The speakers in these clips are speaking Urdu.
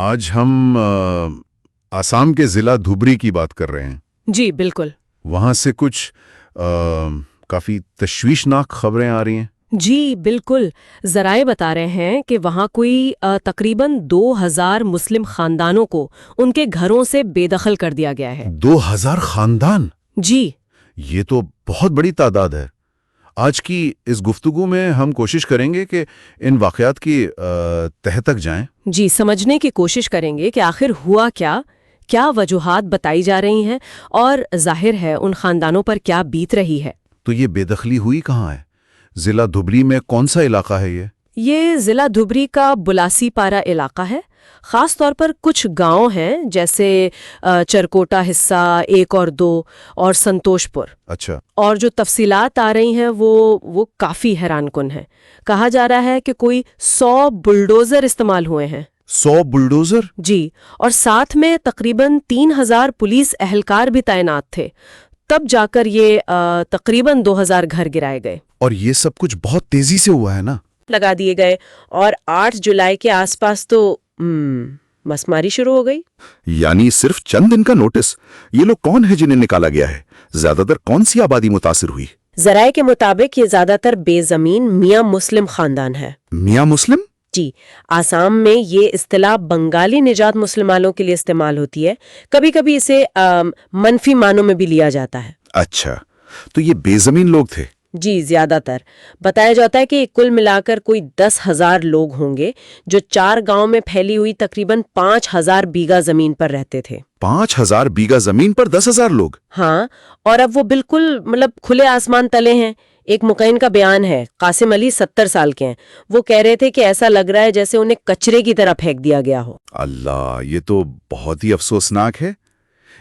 آج ہم آسام کے ضلع دھبری کی بات کر رہے ہیں۔ جی بالکل۔ وہاں سے کچھ کافی تشویشناک خبریں آ رہی ہیں۔ جی بالکل، ذرائع بتا رہے ہیں کہ وہاں کوئی تقریباً 2000 مسلم خاندانوں کو ان کے گھروں سے بے دخل کر دیا گیا ہے۔ 2000 خاندان؟ جی یہ تو بہت بڑی تعداد ہے۔ آج کی اس گفتگو میں ہم کوشش کریں گے کہ ان واقعات کی تہہ تک جائیں۔ جی، سمجھنے کی کوشش کریں گے کہ آخر ہوا کیا وجوہات بتائی جا رہی ہیں اور ظاہر ہے ان خاندانوں پر کیا بیت رہی ہے۔ تو یہ بے دخلی ہوئی کہاں ہے؟ ضلع دھبری میں کون سا علاقہ ہے یہ ضلع دھبری کا بلاسی پارا علاقہ ہے۔ خاص طور پر کچھ گاؤں ہیں جیسے چرکوٹا حصہ 1 اور 2 اور سنتوش پور۔ اچھا۔ اور جو تفصیلات آ رہی ہیں وہ کافی حیران کن ہیں۔ کہا جا رہا ہے کہ کوئی 100 بلڈوزر استعمال ہوئے ہیں۔ 100 بلڈوزر؟ جی، اور ساتھ میں تقریباً 3000 پولیس اہلکار بھی تعینات تھے، تب جا کر یہ تقریباً 2000 گھر گرائے گئے۔ اور یہ سب کچھ بہت تیزی سے ہوا ہے نا؟ لگا دیے گئے، اور 8 جولائی کے آس پاس تو مسماری شروع ہو گئی۔ یعنی صرف چند دن کا نوٹس؟ یہ لوگ کون ہیں جنہیں نکالا گیا ہے؟ زیادہ تر کون سی آبادی متاثر ہوئی؟ ذرائع کے مطابق یہ زیادہ تر بے زمین میاں مسلم خاندان ہے۔ میاں مسلم؟ جی، آسام میں یہ اصطلاح بنگالی نژاد مسلمانوں کے لیے استعمال ہوتی ہے، کبھی کبھی اسے منفی معنوں میں بھی لیا جاتا ہے۔ اچھا، تو یہ بے زمین لوگ تھے؟ جی، زیادہ تر بتایا جاتا ہے کہ کل ملا کر کوئی 10,000 لوگ ہوں گے جو 4 گاؤں میں پھیلی ہوئی تقریباً 5,000 بیگھہ زمین پر رہتے تھے۔ 5,000 بیگھہ زمین پر 10,000 لوگ؟ ہاں، اور اب وہ بالکل کھلے آسمان تلے ہیں۔ ایک مقیم کا بیان ہے، قاسم علی 70 سال کے ہیں، وہ کہہ رہے تھے کہ ایسا لگ رہا ہے جیسے انہیں کچرے کی طرح پھینک دیا گیا ہو۔ اللہ، یہ تو بہت ہی افسوسناک ہے۔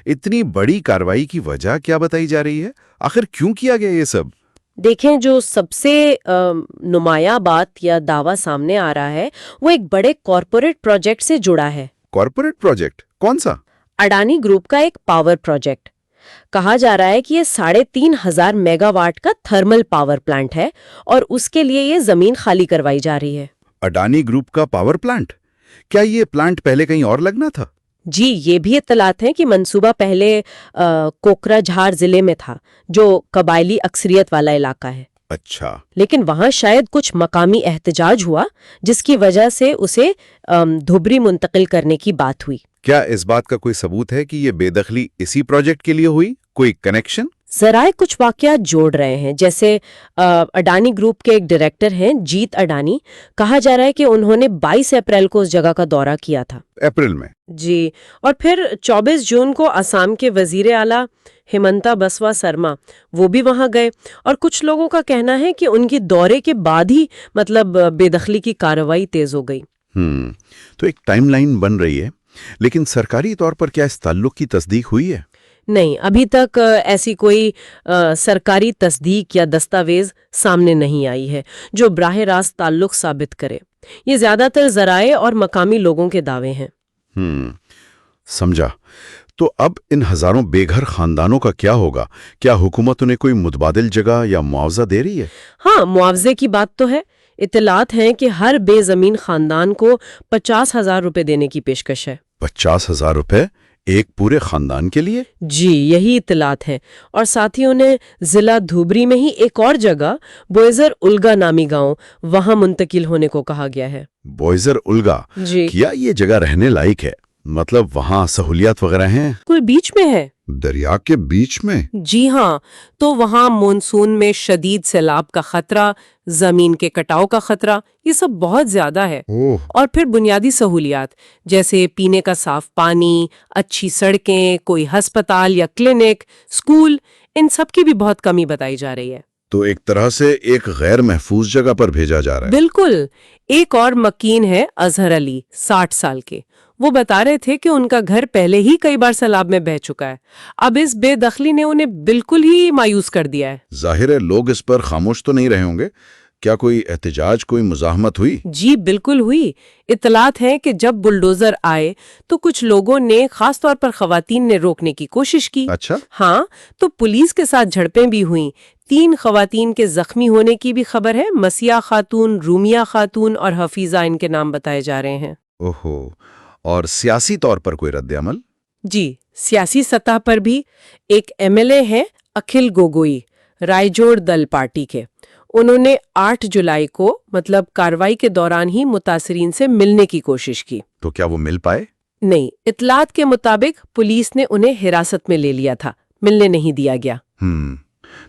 اتنی بڑی کارروائی کی وجہ کیا بتائی جا رہی ہے؟ آخر کیوں کیا گیا یہ سب؟ دیکھیں، جو سب سے نمایاں بات یا دعویٰ سامنے آ رہا ہے وہ ایک بڑے کارپوریٹ پروجیکٹ سے جڑا ہے۔ Corporate project? کون سا؟ اڈانی گروپ کا ایک پاور پروجیکٹ۔ کہا جا رہا ہے کہ یہ 3,500 میگا واٹ کا تھرمل پاور پلانٹ ہے اور اس کے لیے یہ زمین خالی کروائی جا رہی ہے۔ اڈانی گروپ کا پاور پلانٹ؟ کیا یہ پلانٹ پہلے کہیں اور لگنا تھا؟ جی، یہ بھی اطلاعات ہیں کہ منصوبہ پہلے کوکرا جھار ضلع میں تھا، جو قبائلی اکثریت والا علاقہ ہے۔ اچھا۔ لیکن وہاں شاید کچھ مقامی احتجاج ہوا جس کی وجہ سے اسے دھبری منتقل کرنے کی بات ہوئی۔ کیا اس بات کا کوئی ثبوت ہے کہ یہ بے دخلی اسی پروجیکٹ کے لیے ہوئی؟ کوئی کنیکشن؟ ذرائع کچھ واقعات جوڑ رہے ہیں، جیسے اڈانی گروپ کے ایک ڈائریکٹر ہیں جیت اڈانی، کہا جا رہا ہے کہ انہوں نے 22 اپریل کو اس جگہ کا دورہ کیا تھا۔ اپریل میں؟ جی، اور پھر 24 جون کو آسام کے وزیر اعلیٰ ہیمنتا بسوا سرما وہ بھی وہاں گئے، اور کچھ لوگوں کا کہنا ہے کہ ان کی دورے کے بعد ہی بے دخلی کی کارروائی تیز ہو گئی۔ تو ایک ٹائم لائن بن رہی ہے، لیکن سرکاری طور پر کیا اس تعلق کی تصدیق ہوئی ہے؟ نہیں، ابھی تک ایسی کوئی سرکاری تصدیق یا دستاویز سامنے نہیں آئی ہے جو براہ راست تعلق ثابت کرے۔ یہ زیادہ تر ذرائع اور مقامی لوگوں کے دعوے ہیں۔ سمجھا۔ تو اب ان ہزاروں بے گھر خاندانوں کا کیا ہوگا؟ کیا حکومت انہیں کوئی متبادل جگہ یا معاوضہ دے رہی ہے؟ ہاں، معاوضے کی بات تو ہے۔ اطلاعات ہیں کہ ہر بے زمین خاندان کو 50,000 روپے دینے کی پیشکش ہے۔ 50,000 روپے ایک پورے خاندان کے لیے؟ جی، یہی اطلاعات ہیں، اور ساتھ ہی انہیں ضلع دھوبری میں ہی ایک اور جگہ بوئزر الگا نامی گاؤں وہاں منتقل ہونے کو کہا گیا ہے۔ بوئزر الگا؟ جی، کیا یہ جگہ رہنے لائق ہے؟ مطلب وہاں سہولیات وغیرہ ہیں؟ کوئی بیچ میں ہے؟ دریا کے بیچ میں؟ جی ہاں، تو وہاں مونسون میں شدید سیلاب کا خطرہ، زمین کے کٹاؤ کا خطرہ، یہ سب بہت زیادہ ہے۔ اور پھر بنیادی سہولیات جیسے پینے کا صاف پانی، اچھی سڑکیں، کوئی ہسپتال یا کلینک، اسکول، ان سب کی بھی بہت کمی بتائی جا رہی ہے۔ تو ایک طرح سے ایک غیر محفوظ جگہ پر بھیجا جا رہا ہے۔ بالکل۔ ایک اور مکین ہے اظہر علی، 60 سال کے، وہ بتا رہے تھے کہ ان کا گھر پہلے ہی کئی بار سیلاب میں بہہ چکا ہے۔ اب اس بے دخلی نے انہیں بالکل ہی مایوس کر دیا ہے۔ ظاہر ہے لوگ اس پر خاموش تو نہیں رہے ہوں گے۔ کیا کوئی احتجاج، کوئی مزاحمت ہوئی؟ جی بالکل ہوئی۔ اطلاعات ہیں کہ جب بلڈوزر آئے تو کچھ لوگوں نے، خاص طور پر خواتین نے، روکنے کی کوشش کی۔ اچھا۔ ہاں، تو پولیس کے ساتھ جھڑپیں بھی ہوئیں۔ 3 خواتین کے زخمی ہونے کی بھی خبر ہے۔ مسیح خاتون، رومیہ خاتون اور حفیظہ ان کے نام بتائے جا رہے ہیں۔ اوہو، اور سیاسی طور پر کوئی رد عمل؟ جی، سیاسی سطح پر بھی ایک MLA ہیں اکھل گوگوئی، رائے جوڑ دل پارٹی کے. انہوں نے 8 جولائی کو مطلب کارروائی کے دوران ہی متاثرین سے ملنے کی کوشش کی. تو کیا وہ مل پائے؟ نہیں، اطلاعات کے مطابق پولیس نے انہیں حراست میں لے لیا تھا، ملنے نہیں دیا گیا.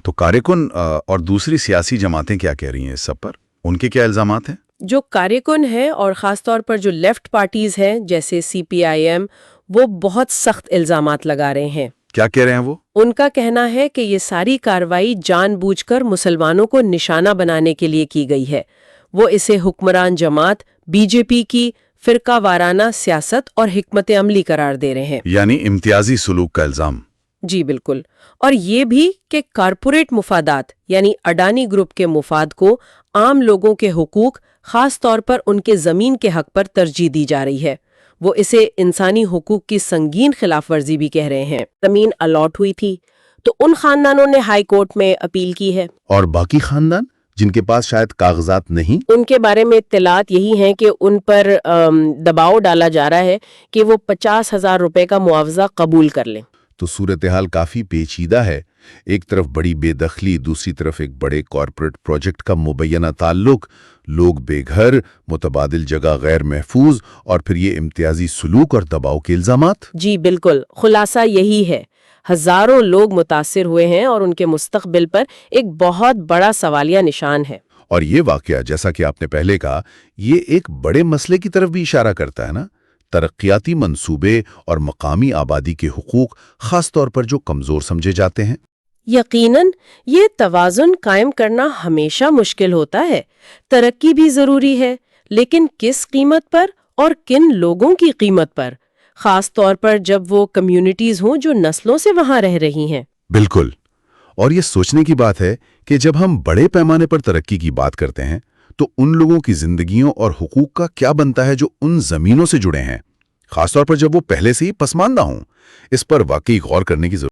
تو کارکن اور دوسری سیاسی جماعتیں کیا کہہ رہی ہیں اس سب پر؟ ان کے کیا الزامات ہیں؟ جو کارکن ہیں اور خاص طور پر جو لیفٹ پارٹیز ہیں جیسے CPIM، وہ بہت سخت الزامات لگا رہے ہیں. کیا کہہ رہے ہیں وہ؟ ان کا کہنا ہے کہ یہ ساری کارروائی جان بوجھ کر مسلمانوں کو نشانہ بنانے کے لیے کی گئی ہے. وہ اسے حکمران جماعت BJP کی فرقہ وارانہ سیاست اور حکمت عملی قرار دے رہے ہیں. یعنی امتیازی سلوک کا الزام؟ جی بالکل. اور یہ بھی کہ کارپوریٹ مفادات یعنی اڈانی گروپ کے مفاد کو عام لوگوں کے حقوق، خاص طور پر ان کے زمین کے حق پر ترجیح دی جا رہی ہے. وہ اسے انسانی حقوق کی سنگین خلاف ورزی بھی کہہ رہے ہیں. زمین الاٹ ہوئی تھی تو ان خاندانوں نے ہائی کورٹ میں اپیل کی ہے. اور باقی خاندان جن کے پاس شاید کاغذات نہیں؟ ان کے بارے میں اطلاعات یہی ہیں کہ ان پر دباؤ ڈالا جا رہا ہے کہ وہ 50,000 روپے کا معاوضہ قبول کر لیں. تو صورتحال کافی پیچیدہ ہے. ایک طرف بڑی بے دخلی، دوسری طرف ایک بڑے کارپوریٹ پروجیکٹ کا مبینہ تعلق، لوگ بے گھر، متبادل جگہ غیر محفوظ، اور پھر یہ امتیازی سلوک اور دباؤ کے الزامات. جی بالکل، خلاصہ یہی ہے. ہزاروں لوگ متاثر ہوئے ہیں اور ان کے مستقبل پر ایک بہت بڑا سوالیہ نشان ہے. اور یہ واقعہ، جیسا کہ آپ نے پہلے کہا، یہ ایک بڑے مسئلے کی طرف بھی اشارہ کرتا ہے نا؟ ترقیاتی منصوبے اور مقامی آبادی کے حقوق، خاص طور پر جو کمزور سمجھے جاتے ہیں. یقیناً یہ توازن قائم کرنا ہمیشہ مشکل ہوتا ہے. ترقی بھی ضروری ہے، لیکن کس قیمت پر اور کن لوگوں کی قیمت پر، خاص طور پر جب وہ کمیونٹیز ہوں جو نسلوں سے وہاں رہ رہی ہیں. بالکل. اور یہ سوچنے کی بات ہے کہ جب ہم بڑے پیمانے پر ترقی کی بات کرتے ہیں تو ان لوگوں کی زندگیوں اور حقوق کا کیا بنتا ہے جو ان زمینوں سے جڑے ہیں، خاص طور پر جب وہ پہلے سے ہی پسماندہ ہوں. اس پر واقعی غور کرنے کی ضرورت